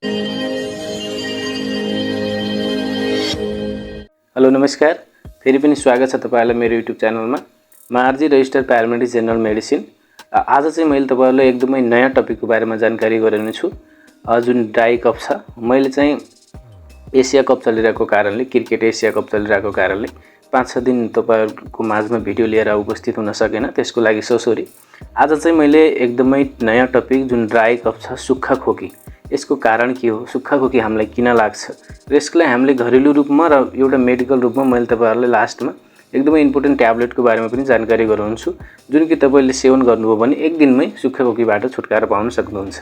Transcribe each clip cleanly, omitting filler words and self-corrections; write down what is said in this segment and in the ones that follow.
Hello नमस्कार, फेरि पनि स्वागत छ तपाईहरुलाई मेरो युट्युब च्यानलमा। म आरजी रजिस्टर प्यारामेडिक जनरल मेडिसिन। आज चाहिँ मैले तपाईहरुलाई एकदमै नयाँ टपिकको बारेमा जानकारी गराउने छु, जुन ड्राई कफ छ। मैले चाहिँ एशिया कप चलिरहेको कारणले, क्रिकेट एशिया कप चलिरहेको कारणले 5-6 दिन तपाईहरुको माझमा भिडियो लिएर उपस्थित हुन सकेन, त्यसको लागि सरी। आज चाहिँ मैले एकदमै नयाँ टपिक जुन ड्राई कफ छ, सुक्खा खोकी, यसको कारण के हो, सुक्खा खोकी हामीलाई किन लाग्छ र यसलाई हामीले घरेलु रूपमा र एउटा मेडिकल रूपमा मैले तपाईहरुलाई लास्टमा एकदमै इम्पोर्टेन्ट ट्याब्लेटको बारेमा पनि जानकारी गराउँछु, जुन कि तपाईले सेवन गर्नुभयो भने एक दिनमै सुक्खा खोकीबाट छुटकारा पाउन सक्नुहुन्छ।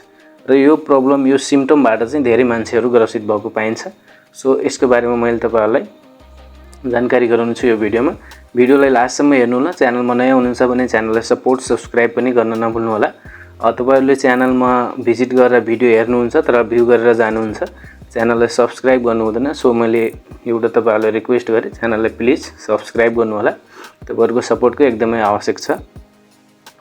र यो प्रब्लम, यो सिम्पटमबाट चाहिँ धेरै मान्छेहरु ग्रसित भएको पाइन्छ। सो यसको बारेमा मैले तपाईहरुलाई जानकारी गराउँछु यो भिडियोमा। भिडियोलाई लास्टसम्म हेर्नु होला। च्यानलमा नयाँ हुनुहुन्छ भने च्यानललाई सपोर्ट, सब्स्क्राइब पनि गर्न नभुल्नु होला। तपाईहरुले च्यानलमा भिजिट गरेर भिडियो हेर्नुहुन्छ तर भ्यू गरेर जानुहुन्छ, च्यानललाई सब्स्क्राइब गर्नु हुँदैन। सो मैले एउटा तपाईहरुलाई रिक्वेस्ट गरे, च्यानललाई प्लिज सब्स्क्राइब गर्नु होला। तपाईहरुको सपोर्टको एकदमै आवश्यक छ।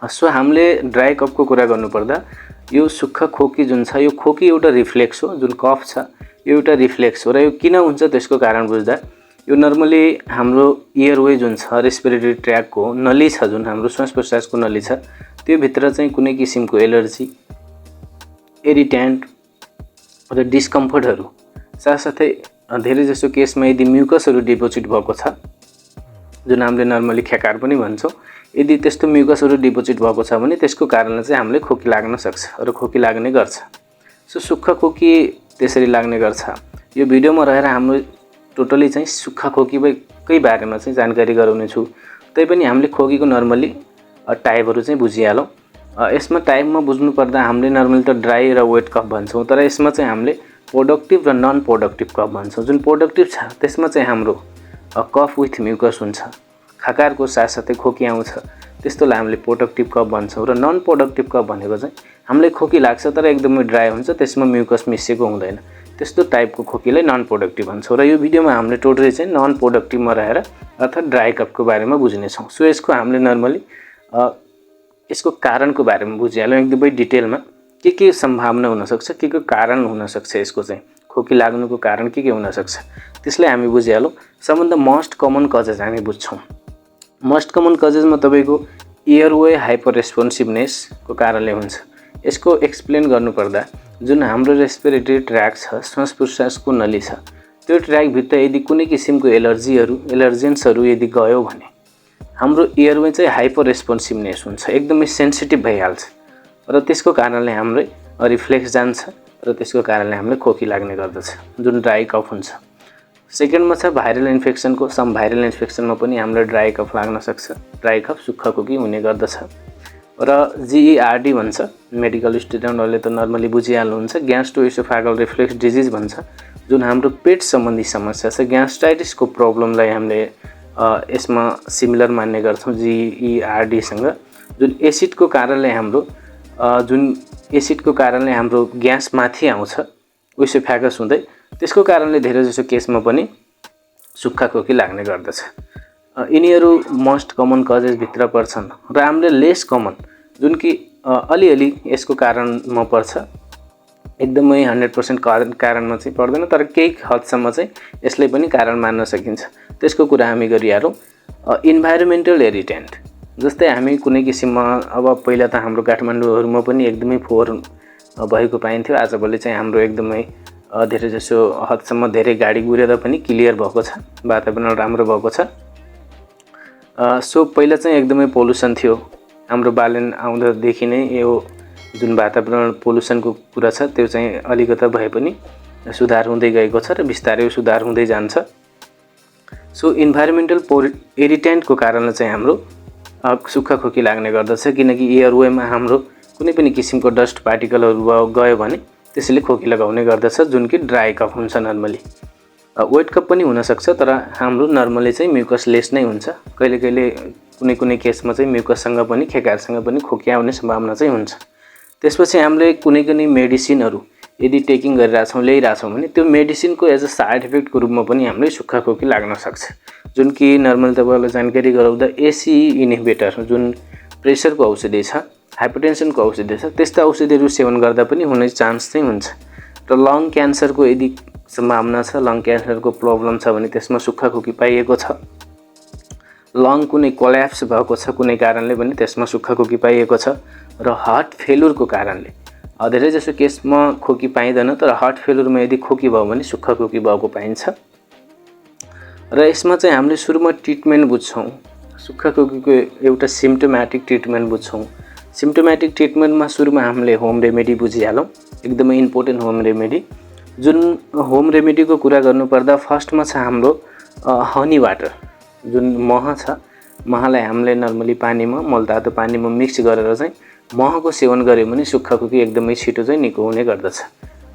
सो हामीले ड्राई कफको कुरा गर्नुपर्दा यो सुक्खा खोकी जुन छ, यो खोकी एउटा रिफ्लेक्स हो। जुन कफ छ यो एउटा रिफ्लेक्स हो र यो किन हुन्छ त्यसको कारण बुझ्दा, यो नर्मली हाम्रो एयरवे जुन छ, रेस्पिरेटरी ट्र्याकको नली छ, जुन हाम्रो श्वास प्रश्वासको नली छ, त्यो भित्र चाहिँ कुनै किसिमको एलर्जी, इरिटेन्ट र डिस्कम्फर्टहरु, साथसाथै धेरै जसो केसमा यदि म्युकसहरु डिपोजिट भएको छ, जुन हामीले नर्मली खेकार पनि भन्छौं, यदि त्यस्तो म्युकसहरु डिपोजिट भएको छ भने त्यसको कारणले चाहिँ हामीले खोकी लाग्न सक्छ र खोकी लाग्ने गर्छ। सो सुक्खा खोकी त्यसरी लाग्ने गर्छ। यो भिडियोमा रहेर हाम्रो टोटली चाहिँ सुक्खा खोकीकै बारेमा चाहिँ जानकारी गराउने छु। तैपनि हामीले खोकीको नर्मली टाइपहरु चाहिँ बुझिहालौं। यसमा टाइपमा बुझ्नु पर्दा हामीले नर्मली त ड्राई र वेट कफ भन्छौं, तर यसमा चाहिँ हामीले प्रोडक्टिभ र नन प्रोडक्टिभ कफ भन्छौं। जुन प्रोडक्टिभ छ त्यसमा चाहिँ हाम्रो कफ विथ म्युकस हुन्छ, खकारको साथसाथै खोकी आउँछ, त्यस्तोलाई हामीले प्रोडक्टिभ कफ भन्छौं। र नन प्रोडक्टिभ कफ भनेको चाहिँ हामीलाई खोकी लाग्छ तर एकदमै ड्राई हुन्छ, त्यसमा म्युकस मिसिएको हुँदैन, त्यस्तो टाइपको खोकीलाई नन प्रोडक्टिभ भन्छौं। र यो भिडियोमा हामीले टोटली चाहिँ नन प्रोडक्टिभमा रहेर अर्थात् ड्राई कफको बारेमा बुझ्ने छौं। सो यसको हामीले नर्मली यसको कारणको बारेमा बुझिहाल्यौं एकदमै डिटेलमा। के सम्भावना हुन सक्छ, के कारण हुन सक्छ, यसको चाहिँ खोकी लाग्नुको कारण के हुन सक्छ, त्यसलाई हामी बुझिहालौं। सबभन्दा मोस्ट कमन कजेज हामी बुझ्छौं। मोस्ट कमन कजेजमा तपाईको एयरवे हाइपर रेस्पोन्सिभनेस को कारणले हुन्छ। यसको एक्सप्लेन गर्नुपर्दा जुन हाम्रो रेस्पिरेटरी ट्र्याक छ, श्वास प्रश्वासको नली छ, त्यो ट्र्याक भित्र यदि कुनै किसिमको एलर्जेन्सहरु यदि गयो भने हाम्रो एयरवे चाहिँ हाइपर रेस्पोन्सिभनेस हुन्छ, एकदमै सेन्सिटिभ भइहाल्छ र त्यसको कारणले हाम्रो रिफ्लेक्स जान्छ र त्यसको कारणले हामीलाई खोकी लाग्ने गर्दछ, जुन ड्राई कफ हुन्छ। सेकेन्डमा छ भाइरल इन्फेक्सनको। सम भाइरल इन्फेक्सनमा पनि हामीलाई ड्राई कफ लाग्न सक्छ, ड्राई कफ सुक्खा खोकी हुने गर्दछ। र जीईआरडी भन्छ, मेडिकल स्टुडेन्टहरुले त नर्मली बुझिहाल्नुहुन्छ, ग्यास्ट्रोइसोफेगल रिफ्लेक्स डिजिज भन्छ, जुन हाम्रो पेट सम्बन्धी समस्या छ, ग्यास्ट्राइटिसको प्रब्लमलाई हामीले यसमा सिमिलर मान्ने गर्छौं जीईआरडी सँग। जुन एसिडको कारणले हाम्रो ग्यास माथि आउँछ ओइसोफेगस हुँदै, त्यसको कारणले धेरै जसो केसमा पनि सुक्खा खोकी लाग्ने गर्दछ। यिनीहरु मोस्ट कमन कजेस भित्र पर्छन् र हामीले लेस कमन जुन कि अलिअलि यसको कारणमा पर्छ, एकदमै 100% कारणमा चाहिँ पर्दैन, तर केही हदसम्म चाहिँ यसले पनि कारण मान्न सकिन्छ। त्यसको कुरा हामी गरिहालौं। इन्भाइरोमेन्टल इरिटेन्ट, जस्तै हामी कुनै किसिममा, अब पहिला त हाम्रो काठमाडौँहरुमा पनि एकदमै फोहोर भएको पाइन्थ्यो, आजभोलि चाहिँ हाम्रो एकदमै धेरै जसो हदसम्म धेरै गाडी गुरेर पनि क्लियर भएको छ, वातावरण राम्रो भएको छ। सो पहिला चाहिँ एकदमै पोल्युसन थियो, हाम्रो बालेन आउँदादेखि नै यो जुन वातावरण पोल्युसनको कुरा छ त्यो चाहिँ अलिकता भए पनि सुधार हुँदै गएको छ र बिस्तारै सुधार हुँदै जान्छ। सो इन्भाइरोमेन्टल इरिटेन्टको कारणले चाहिँ हाम्रो सुक्खा खोकी लाग्ने गर्दछ, किनकि एयरवेमा हाम्रो कुनै पनि किसिमको डस्ट पार्टिकलहरु गयो भने त्यसैले खोकी लगाउने गर्दछ, जुन कि ड्राई कफ हुन्छ। नर्मली वेट कफ पनि हुन सक्छ, तर हाम्रो नर्मली चाहिँ म्युकस लेस नै हुन्छ। कहिले कुनै केसमा चाहिँ म्युकससँग पनि खेकारसँग पनि खोकी आउने सम्भावना चाहिँ हुन्छ। त्यसपछि हामीले कुनै मेडिसिनहरु यदि टेकिङ गरिराछौं, ल्याइराछौं भने त्यो मेडिसिनको एज अ साइड इफेक्टको रूपमा पनि हामीलाई सुक्खा खोकी लाग्न सक्छ, जुन कि नर्मली तपाईहरुलाई जानकारी गराउँदा एसीई इन्हिबिटर, जुन प्रेसरको औषधि छ, हाइपरटेन्सनको औषधि छ, त्यस्ता औषधिहरु सेवन गर्दा पनि हुने चान्स चाहिँ हुन्छ। र लङ क्यान्सरको यदि सम्भावना छ, लङ क्यान्सरको प्रब्लम छ भने त्यसमा सुक्खा खोकी पाइएको छ। लङ कुनै कोल्याप्स भएको छ कुनै कारणले भने त्यसमा सुक्खा खोकी पाइएको छ। र हार्ट फेलुरको कारणले धेरै जसो केसमा खोकी पाइँदैन, तर हार्ट फेलुरमा यदि खोकी भयो भने सुक्खा खोकी भएको पाइन्छ। र यसमा चाहिँ हामीले सुरुमा ट्रिटमेन्ट बुझ्छौँ, सुक्खा खोकीको एउटा सिम्प्टोमेटिक ट्रिटमेन्ट बुझ्छौँ। सिम्प्टोमेटिक ट्रिटमेन्टमा सुरुमा हामीले होम रेमेडी बुझिहालौँ, एकदमै इम्पोर्टेन्ट होम रेमेडी। जुन होम रेमेडीको कुरा गर्नुपर्दा फर्स्टमा छ हाम्रो हनी वाटर, जुन मह छ। महलाई हामीले नर्मली पानीमा, मलतातो पानीमा मिक्स गरेर चाहिँ महको सेवन गऱ्यो भने सुक्खा खोकी एकदमै छिटो चाहिँ निको हुने गर्दछ।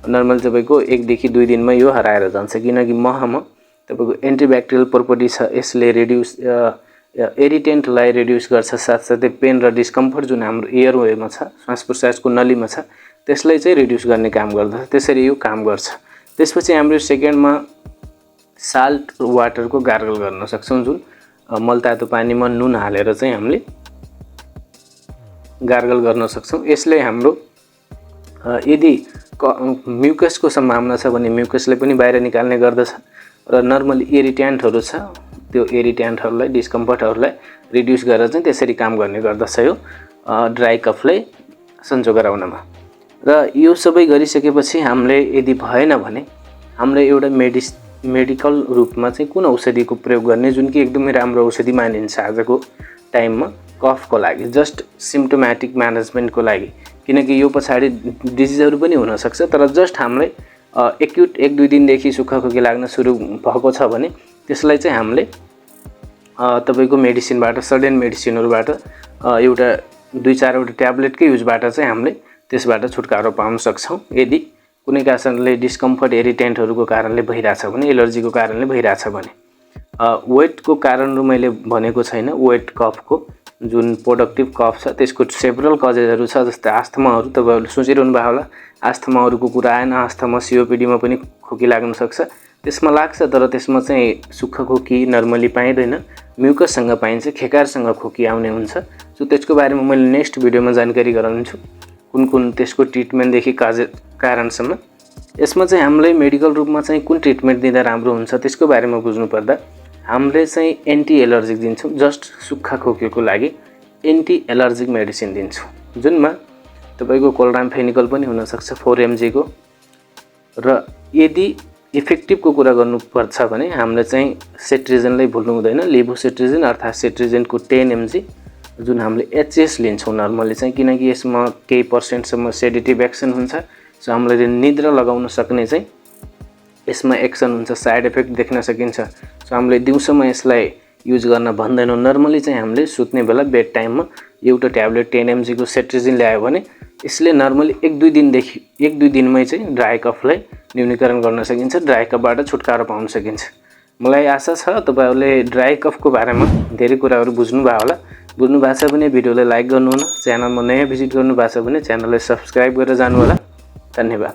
नर्मल तपाईँको 1 देखि 2 दिनमा यो हराएर जान्छ, किनकि महमा तपाईँको एन्टिब्याक्टेरियल प्रोपर्टी छ। यसले रिड्युस इरिटेन्टलाई रिड्युस गर्छ, साथसाथै पेन र डिस्कम्फर्ट जुन हाम्रो एयरवेमा छ, श्वास प्रश्वासको नलीमा छ, त्यसलाई चाहिँ रिड्युस गर्ने काम गर्दछ। त्यसरी यो काम गर्छ। त्यसपछि हाम्रो सेकेन्डमा साल्ट वाटरको गार्गल गर्न सक्छौँ, जुन मलतातो पानीमा नुन हालेर चाहिँ हामीले गार्गल गर्न सक्छौँ। यसले हाम्रो यदि म्युकसको सम्भावना छ भने म्युकसले पनि बाहिर निकाल्ने गर्दछ। र नर्मली इरिट्यान्टहरू छ, त्यो इरिट्यान्टहरूलाई, डिस्कम्फर्टहरूलाई रिड्युस गरेर चाहिँ त्यसरी काम गर्ने गर्दछ यो ड्राई कफलाई सन्चो गराउनमा। र यो सबै गरिसकेपछि हामीले यदि भएन भने हामीले एउटा मेडिकल रूपमा चाहिँ कुन औषधिको प्रयोग गर्ने, जुन कि एकदमै राम्रो औषधि मानिन्छ आजको टाइममा कफको लागि, जस्ट सिम्प्टोमेटिक म्यानेजमेन्टको लागि। किनकि यो पछाडि डिजिजहरू पनि हुनसक्छ, तर जस्ट हामीले एक्युट 1-2 दिनदेखि सुक्खा खोकी लाग्न सुरु भएको छ भने त्यसलाई चाहिँ हामीले तपाईँको मेडिसिनबाट, सडन मेडिसिनहरूबाट एउटा 2-4 वटा ट्याब्लेटकै युजबाट चाहिँ हामीले त्यसबाट छुटकारो पाउन सक्छौँ। यदि कुनै कारणले डिस्कम्फर्ट, इरिटेन्टहरूको कारणले भइरहेछ भने, एलर्जीको कारणले भइरहेछ भने। वेटको कारणहरू मैले भनेको छैन। वेट कफको जुन प्रोडक्टिभ कफ छ त्यसको सेभरल कजेजहरू छ, जस्तै आस्थमाहरू। तपाईँहरूले सोचिरहनु भएको होला आस्थमाहरूको कुरा आएन, आस्थमा सिओपिडीमा पनि खोकी लाग्न सक्छ। त्यसमा लाग्छ, तर त्यसमा चाहिँ सुक्खा खोकी नर्मली पाइँदैन, म्युकससँग पाइन्छ, खेकारसँग खोकी आउने हुन्छ। सो त्यसको बारेमा मैले नेक्स्ट भिडियोमा जानकारी गराउँछु, कुन कुन त्यसको ट्रिटमेन्टदेखि कारणसम्म। यसमा चाहिँ हामीले मेडिकल रूपमा चाहिँ कुन ट्रिटमेन्ट दिँदा राम्रो हुन्छ त्यसको बारेमा बुझ्नुपर्दा हामीले चाहिँ एन्टी एलर्जिक दिन्छौँ। जस्ट सुक्खा खोकीको लागि एन्टी एलर्जिक मेडिसिन दिन्छौँ, जुनमा तपाईँको कोल्रामफेनिकल पनि हुनसक्छ 4 mg को। र यदि इफेक्टिभको कुरा गर्नुपर्छ भने हामीले चाहिँ सेट्रिजिनलाई भुल्नु हुँदैन। लेभोसेट्रिजिन अर्थात् सेट्रिजिनको 10 mg, जुन हामीले एचएस लिन्छौँ नर्मली चाहिँ, किनकि यसमा केही पर्सेन्टसम्म सेडेटिभ एक्सन हुन्छ। सो हामीले निद्रा लगाउन सक्ने चाहिँ यसमा एक्सन हुन्छ, साइड इफेक्ट देख्न सकिन्छ। सो हामीले दिउँसोमा यसलाई युज गर्न भन्दैनौँ। नर्मली चाहिँ हामीले सुत्ने बेला बेड टाइममा एउटा ट्याब्लेट 10 mg को सेट्रिजिन ल्यायो भने यसले नर्मली 1-2 दिनमै चाहिँ ड्राई कफलाई न्यूनीकरण गर्न सकिन्छ, ड्राई कफबाट छुटकारो पाउन सकिन्छ। मलाई आशा छ तपाईँहरूले ड्राई कफको बारेमा धेरै कुराहरू बुझ्नुभयो होला। बुझ्नु भएको छ भने भिडियोलाई लाइक गर्नुहोला, च्यानलमा नयाँ भिजिट गर्नु भएको छ भने च्यानललाई सब्स्क्राइब गरेर जानु होला। धन्यवाद।